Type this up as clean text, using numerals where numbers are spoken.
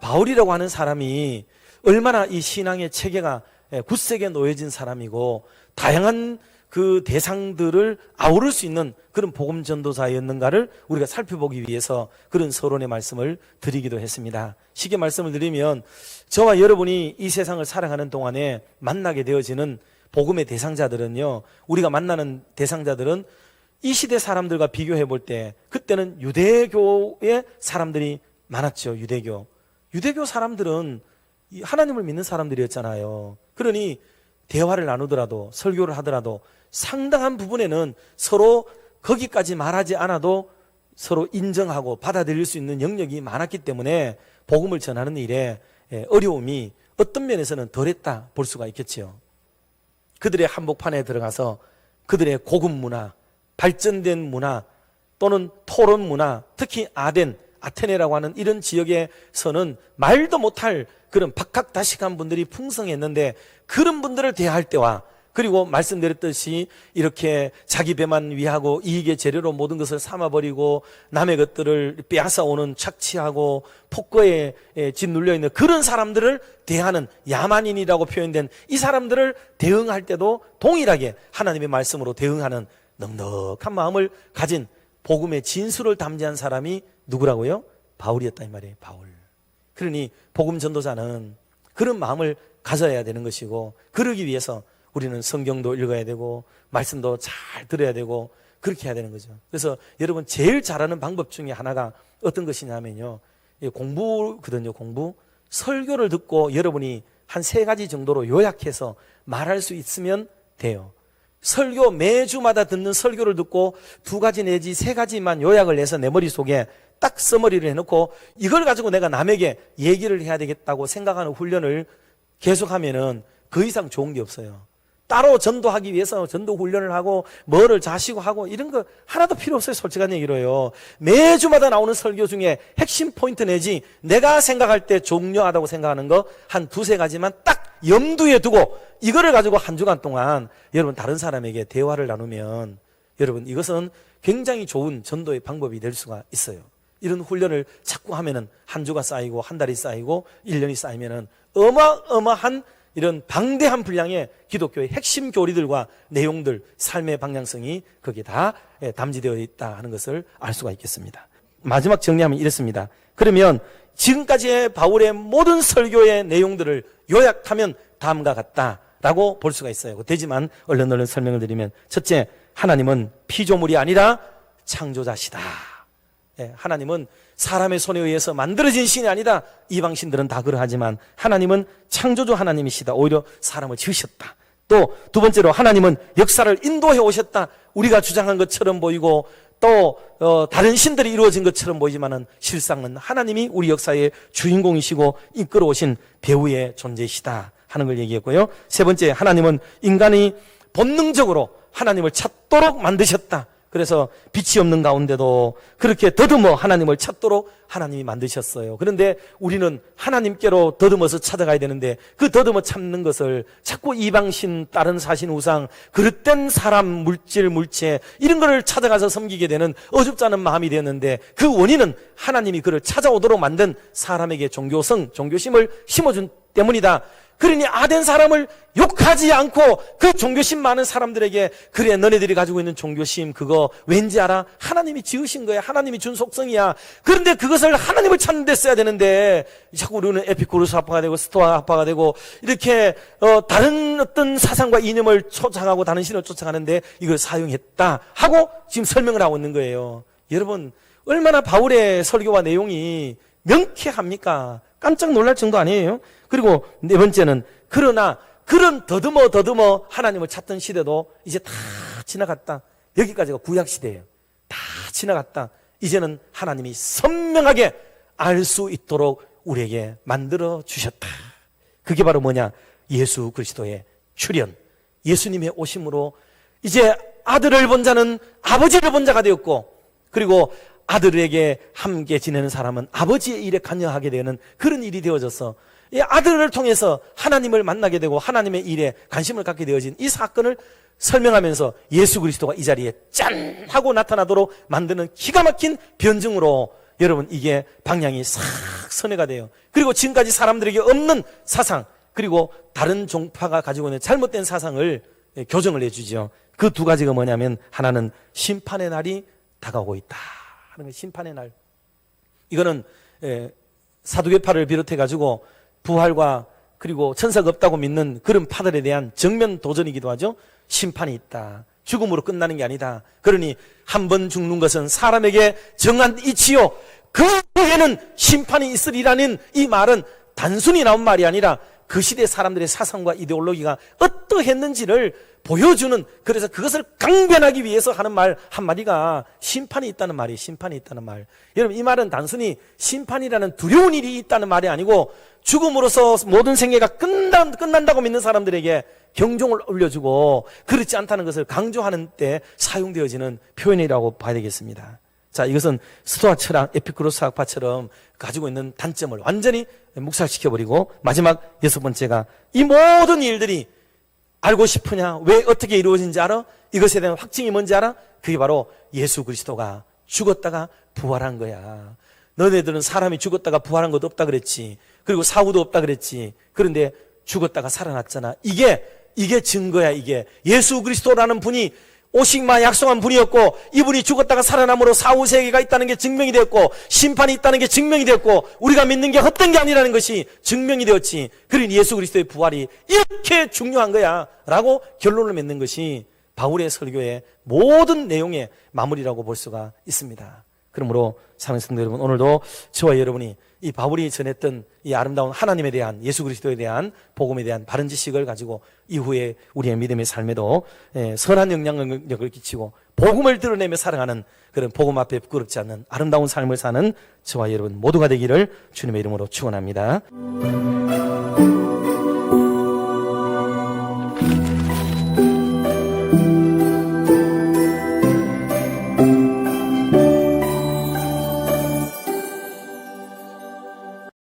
바울이라고 하는 사람이 얼마나 이 신앙의 체계가 굳세게 놓여진 사람이고 다양한 그 대상들을 아우를 수 있는 그런 복음 전도자였는가를 우리가 살펴보기 위해서 그런 서론의 말씀을 드리기도 했습니다. 쉽게 말씀을 드리면 저와 여러분이 이 세상을 살아가는 동안에 만나게 되어지는 복음의 대상자들은요, 우리가 만나는 대상자들은 이 시대 사람들과 비교해 볼 때 그때는 유대교의 사람들이 많았죠. 유대교 사람들은 하나님을 믿는 사람들이었잖아요. 그러니 대화를 나누더라도 설교를 하더라도 상당한 부분에는 서로 거기까지 말하지 않아도 서로 인정하고 받아들일 수 있는 영역이 많았기 때문에 복음을 전하는 일에 어려움이 어떤 면에서는 덜했다 볼 수가 있겠지요. 그들의 한복판에 들어가서 그들의 고급 문화, 발전된 문화 또는 토론 문화, 특히 아테네라고 하는 이런 지역에서는 말도 못할 그런 박학다식한 분들이 풍성했는데 그런 분들을 대할 때와 그리고 말씀드렸듯이 이렇게 자기 배만 위하고 이익의 재료로 모든 것을 삼아버리고 남의 것들을 빼앗아오는 착취하고 폭거에 짓눌려있는 그런 사람들을 대하는 야만인이라고 표현된 이 사람들을 대응할 때도 동일하게 하나님의 말씀으로 대응하는 넉넉한 마음을 가진 복음의 진수를 담대한 사람이 누구라고요? 바울이었다 이 말이에요. 바울. 그러니 복음 전도자는 그런 마음을 가져야 되는 것이고 그러기 위해서 우리는 성경도 읽어야 되고 말씀도 잘 들어야 되고 그렇게 해야 되는 거죠. 그래서 여러분 제일 잘하는 방법 중에 하나가 어떤 것이냐면요, 공부거든요. 공부. 설교를 듣고 여러분이 한 3가지 정도로 요약해서 말할 수 있으면 돼요. 설교 매주마다 듣는 설교를 듣고 2가지 내지 3가지만 요약을 해서 내 머릿속에 딱 써머리를 해놓고 이걸 가지고 내가 남에게 얘기를 해야 되겠다고 생각하는 훈련을 계속하면은 그 이상 좋은 게 없어요. 따로 전도하기 위해서 전도 훈련을 하고 뭐를 자시고 하고 이런 거 하나도 필요 없어요. 솔직한 얘기로요. 매주마다 나오는 설교 중에 핵심 포인트 내지 내가 생각할 때 중요하다고 생각하는 거 한 2-3가지만 딱 염두에 두고 이거를 가지고 한 주간 동안 여러분 다른 사람에게 대화를 나누면 여러분 이것은 굉장히 좋은 전도의 방법이 될 수가 있어요. 이런 훈련을 자꾸 하면은 한 주가 쌓이고 한 달이 쌓이고 1년이 쌓이면은 어마어마한 이런 방대한 분량의 기독교의 핵심 교리들과 내용들, 삶의 방향성이 거기에 다 담지되어 있다 하는 것을 알 수가 있겠습니다. 마지막 정리하면 이렇습니다. 그러면 지금까지의 바울의 모든 설교의 내용들을 요약하면 다음과 같다라고 볼 수가 있어요. 되지만 얼른 설명을 드리면 첫째, 하나님은 피조물이 아니라 창조자시다. 하나님은 사람의 손에 의해서 만들어진 신이 아니다. 이방 신들은 다 그러하지만 하나님은 창조주 하나님이시다. 오히려 사람을 지으셨다. 또 2번째로 하나님은 역사를 인도해 오셨다. 우리가 주장한 것처럼 보이고 또 다른 신들이 이루어진 것처럼 보이지만은 실상은 하나님이 우리 역사의 주인공이시고 이끌어 오신 배우의 존재이시다 하는 걸 얘기했고요. 3번째, 하나님은 인간이 본능적으로 하나님을 찾도록 만드셨다. 그래서 빛이 없는 가운데도 그렇게 더듬어 하나님을 찾도록 하나님이 만드셨어요. 그런데 우리는 하나님께로 더듬어서 찾아가야 되는데 그 더듬어 찾는 것을 자꾸 이방신, 다른 사신 우상, 그릇된 사람, 물질, 물체 이런 거를 찾아가서 섬기게 되는 어줍지 않은 마음이 되었는데 그 원인은 하나님이 그를 찾아오도록 만든 사람에게 종교성, 종교심을 심어준 때문이다. 그러니 아덴 사람을 욕하지 않고 그 종교심 많은 사람들에게 그래 너네들이 가지고 있는 종교심 그거 왠지 알아? 하나님이 지으신 거야. 하나님이 준 속성이야. 그런데 그것을 하나님을 찾는 데 써야 되는데 자꾸 우리는 에피쿠로스 학파가 되고 스토아 학파가 되고 이렇게 다른 어떤 사상과 이념을 쫓아가고 다른 신을 쫓아가는데 이걸 사용했다 하고 지금 설명을 하고 있는 거예요. 여러분 얼마나 바울의 설교와 내용이 명쾌합니까? 깜짝 놀랄 정도 아니에요? 그리고 4번째는 그러나 그런 더듬어 하나님을 찾던 시대도 이제 다 지나갔다. 여기까지가 구약 시대예요. 다 지나갔다. 이제는 하나님이 선명하게 알 수 있도록 우리에게 만들어 주셨다. 그게 바로 뭐냐? 예수 그리스도의 출현, 예수님의 오심으로 이제 아들을 본 자는 아버지를 본 자가 되었고 그리고 아들에게 함께 지내는 사람은 아버지의 일에 관여하게 되는 그런 일이 되어져서 이 아들을 통해서 하나님을 만나게 되고 하나님의 일에 관심을 갖게 되어진 이 사건을 설명하면서 예수 그리스도가 이 자리에 짠 하고 나타나도록 만드는 기가 막힌 변증으로 여러분 이게 방향이 싹 선회가 돼요. 그리고 지금까지 사람들에게 없는 사상, 그리고 다른 종파가 가지고 있는 잘못된 사상을 교정을 해주죠. 그 두 가지가 뭐냐면, 하나는 심판의 날이 다가오고 있다 하는 거. 심판의 날, 이거는 사두개파를 비롯해 가지고 부활과 그리고 천사가 없다고 믿는 그런 파들에 대한 정면 도전이기도 하죠. 심판이 있다, 죽음으로 끝나는 게 아니다. 그러니 한 번 죽는 것은 사람에게 정한 이치요, 그 후에는 심판이 있으리라는 이 말은 단순히 나온 말이 아니라 그 시대 사람들의 사상과 이데올로기가 어떠했는지를 보여주는, 그래서 그것을 강변하기 위해서 하는 말 한마디가 심판이 있다는 말이에요. 심판이 있다는 말. 여러분, 이 말은 단순히 심판이라는 두려운 일이 있다는 말이 아니고 죽음으로써 모든 생애가 끝난다고 믿는 사람들에게 경종을 울려주고 그렇지 않다는 것을 강조하는 때 사용되어지는 표현이라고 봐야 되겠습니다. 자, 이것은 스토아 철학, 에피쿠로스 학파처럼 가지고 있는 단점을 완전히 묵살시켜버리고, 마지막 6번째가, 이 모든 일들이 알고 싶으냐? 왜 어떻게 이루어진지 알아? 이것에 대한 확증이 뭔지 알아? 그게 바로 예수 그리스도가 죽었다가 부활한 거야. 너네들은 사람이 죽었다가 부활한 것도 없다 그랬지. 그리고 사후도 없다 그랬지. 그런데 죽었다가 살아났잖아. 이게 증거야. 이게 예수 그리스도라는 분이 오식마 약속한 분이었고, 이분이 죽었다가 살아남으로 사후 세계가 있다는 게 증명이 되었고, 심판이 있다는 게 증명이 되었고, 우리가 믿는 게 헛된 게 아니라는 것이 증명이 되었지. 그러니 예수 그리스도의 부활이 이렇게 중요한 거야 라고 결론을 맺는 것이 바울의 설교의 모든 내용의 마무리라고 볼 수가 있습니다. 그러므로 사랑하는 성도 여러분, 오늘도 저와 여러분이 이 바울이 전했던 이 아름다운 하나님에 대한, 예수 그리스도에 대한 복음에 대한 바른 지식을 가지고 이후에 우리의 믿음의 삶에도 선한 영향력을 끼치고 복음을 드러내며 살아가는 그런 복음 앞에 부끄럽지 않는 아름다운 삶을 사는 저와 여러분 모두가 되기를 주님의 이름으로 축원합니다.